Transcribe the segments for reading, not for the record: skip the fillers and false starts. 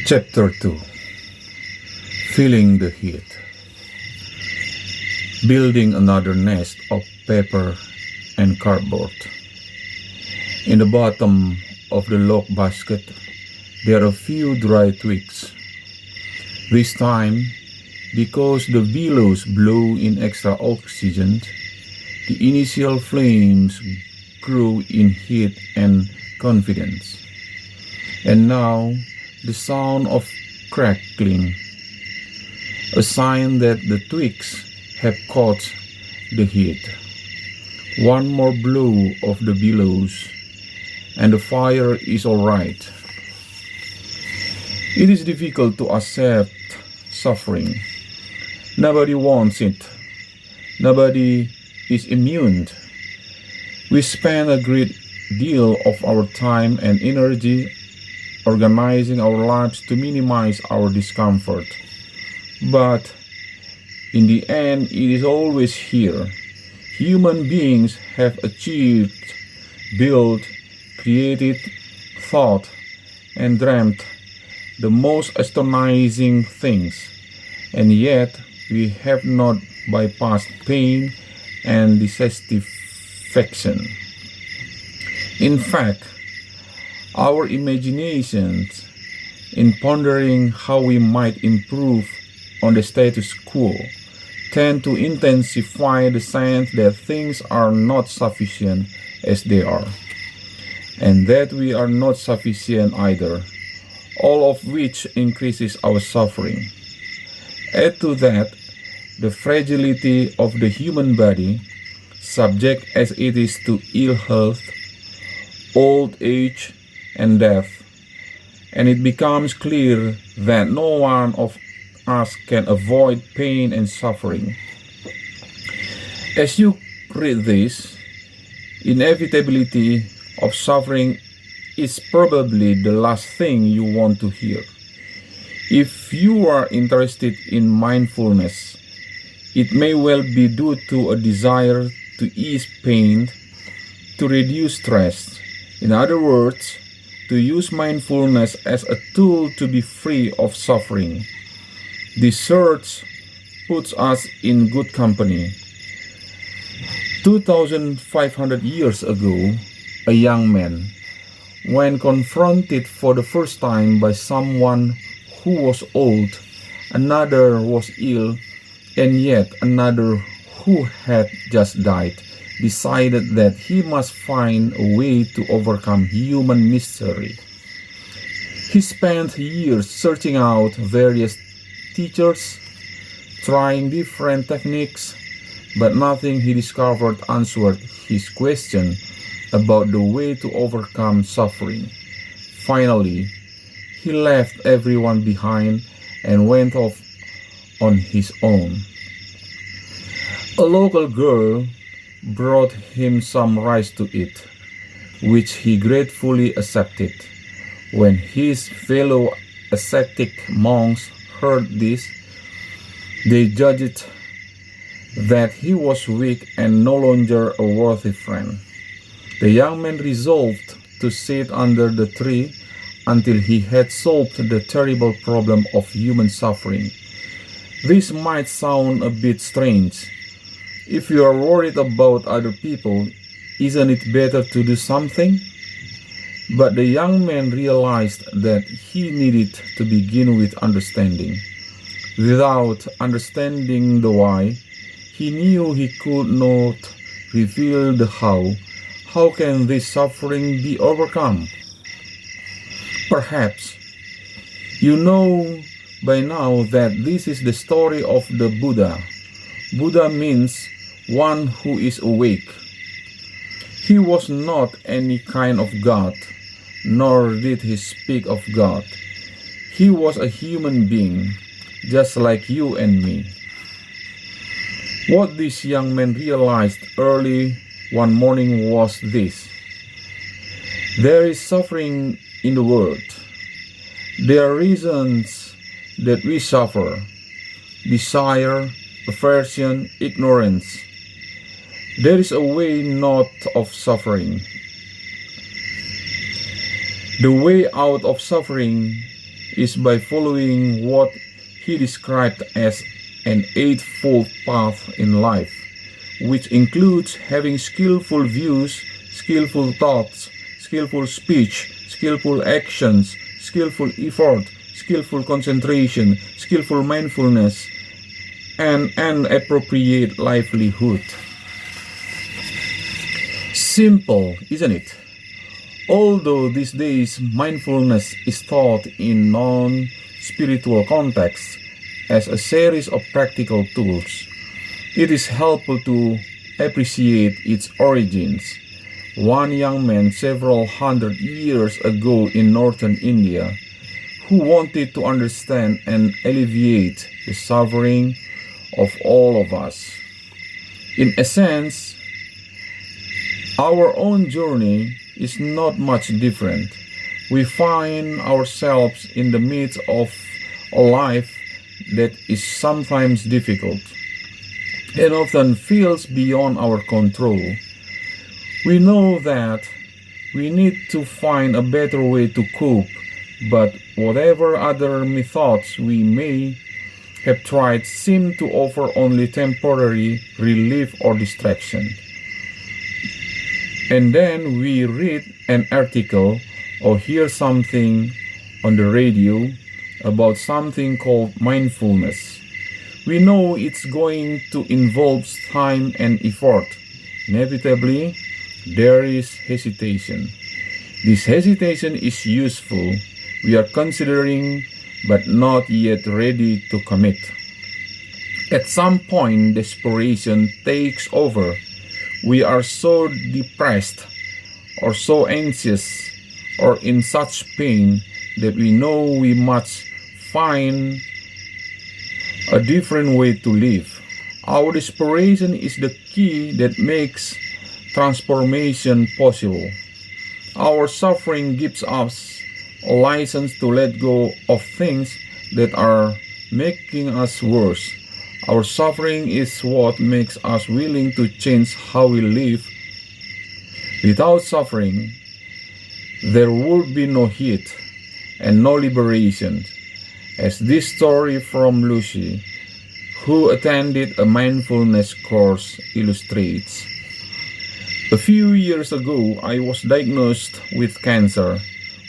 Chapter 2. Feeling the heat. Building another nest of paper and cardboard. In the bottom of the log basket, there are a few dry twigs. This time, because the billows blow in extra oxygen, the initial flames grew in heat and confidence. And now, the sound of crackling, a sign that the twigs have caught the heat. One more blow of the billows, and the fire is all right. It is difficult to accept suffering. Nobody wants it. Nobody is immune. We spend a great deal of our time and energy organizing our lives to minimize our discomfort. But in the end, it is always here. Human beings have achieved, built, created, thought, and dreamt the most astonishing things, and yet we have not bypassed pain and dissatisfaction. In fact, our imaginations, in pondering how we might improve on the status quo, tend to intensify the sense that things are not sufficient as they are, and that we are not sufficient either, all of which increases our suffering. Add to that the fragility of the human body, subject as it is to ill health, old age, and death, and it becomes clear that no one of us can avoid pain and suffering. As you read this, inevitability of suffering is probably the last thing you want to hear. If you are interested in mindfulness, it may well be due to a desire to ease pain, to reduce stress. In other words, to use mindfulness as a tool to be free of suffering. This search puts us in good company. 2,500 years ago, a young man, when confronted for the first time by someone who was old, another was ill, and yet another who had just died, decided that he must find a way to overcome human misery. He spent years searching out various teachers, trying different techniques, but nothing he discovered answered his question about the way to overcome suffering. Finally, he left everyone behind and went off on his own. A local girl brought him some rice to eat, which he gratefully accepted. When his fellow ascetic monks heard this, they judged that he was weak and no longer a worthy friend. The young man resolved to sit under the tree until he had solved the terrible problem of human suffering. This might sound a bit strange. If you are worried about other people, isn't it better to do something? But the young man realized that he needed to begin with understanding. Without understanding the why, he knew he could not reveal the how. How can this suffering be overcome? Perhaps you know by now that this is the story of the Buddha. Buddha means one who is awake. He was not any kind of God, nor did he speak of God. He was a human being, just like you and me. What this young man realized early one morning was this: there is suffering in the world. There are reasons that we suffer: desire, aversion, ignorance. There is a way not of suffering. The way out of suffering is by following what he described as an eightfold path in life, which includes having skillful views, skillful thoughts, skillful speech, skillful actions, skillful effort, skillful concentration, skillful mindfulness, and an appropriate livelihood. Simple, isn't it? Although these days mindfulness is taught in non-spiritual contexts as a series of practical tools, it is helpful to appreciate its origins. One young man several hundred years ago in northern India who wanted to understand and alleviate the suffering of all of us. In essence, our own journey is not much different. We find ourselves in the midst of a life that is sometimes difficult and often feels beyond our control. We know that we need to find a better way to cope, but whatever other methods we may have tried seem to offer only temporary relief or distraction. And then we read an article or hear something on the radio about something called mindfulness. We know it's going to involve time and effort. Inevitably, there is hesitation. This hesitation is useful. We are considering but not yet ready to commit. At some point, desperation takes over. We are so depressed or so anxious or in such pain that we know we must find a different way to live. Our desperation is the key that makes transformation possible. Our suffering gives us a license to let go of things that are making us worse. Our suffering is what makes us willing to change how we live. Without suffering, there would be no heat and no liberation, as this story from Lucy, who attended a mindfulness course, illustrates. A few years ago, I was diagnosed with cancer.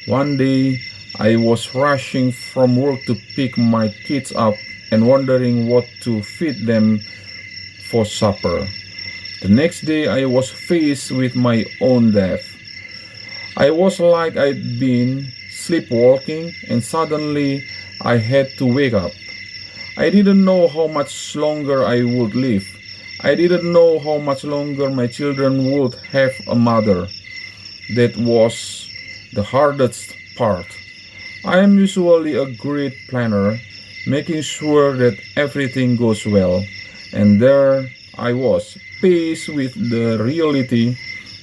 One day, I was rushing from work to pick my kids up and wondering what to feed them for supper. The next day, I was faced with my own death. I was like I'd been sleepwalking, and suddenly I had to wake up. I didn't know how much longer I would live. I didn't know how much longer my children would have a mother. That was the hardest part. I am usually a great planner, making sure that everything goes well, and there I was, faced with the reality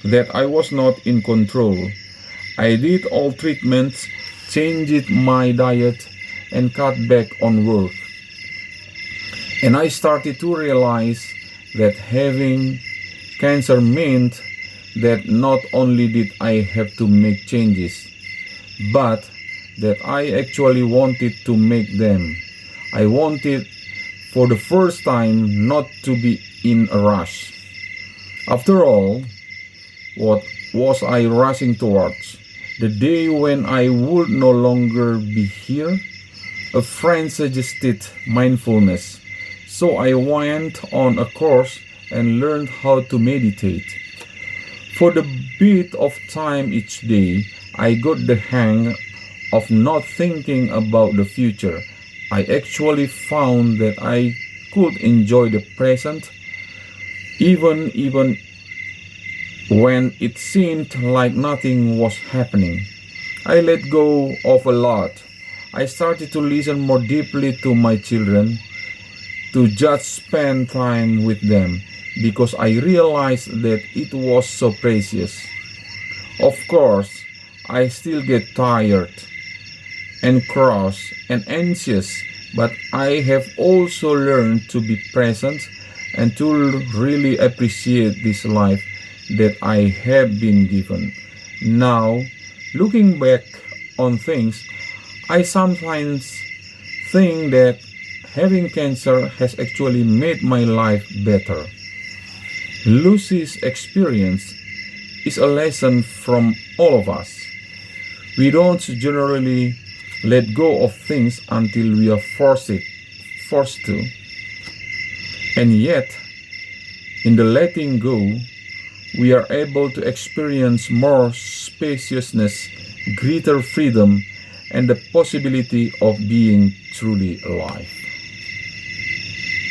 that I was not in control. I did all treatments, changed my diet, and cut back on work. And I started to realize that having cancer meant that not only did I have to make changes, but that I actually wanted to make them. I wanted, for the first time, not to be in a rush. After all, what was I rushing towards? The day when I would no longer be here? A friend suggested mindfulness, so I went on a course and learned how to meditate. For the bit of time each day, I got the hang of not thinking about the future. I actually found that I could enjoy the present even when it seemed like nothing was happening. I let go of a lot. I started to listen more deeply to my children, to just spend time with them, because I realized that it was so precious. Of course, I still get tired and cross and anxious, but I have also learned to be present and to really appreciate this life that I have been given. Now, looking back on things, I sometimes think that having cancer has actually made my life better. Lucy's experience is a lesson from all of us. We don't generally let go of things until we are forced to. And yet, in the letting go, we are able to experience more spaciousness, greater freedom, and the possibility of being truly alive.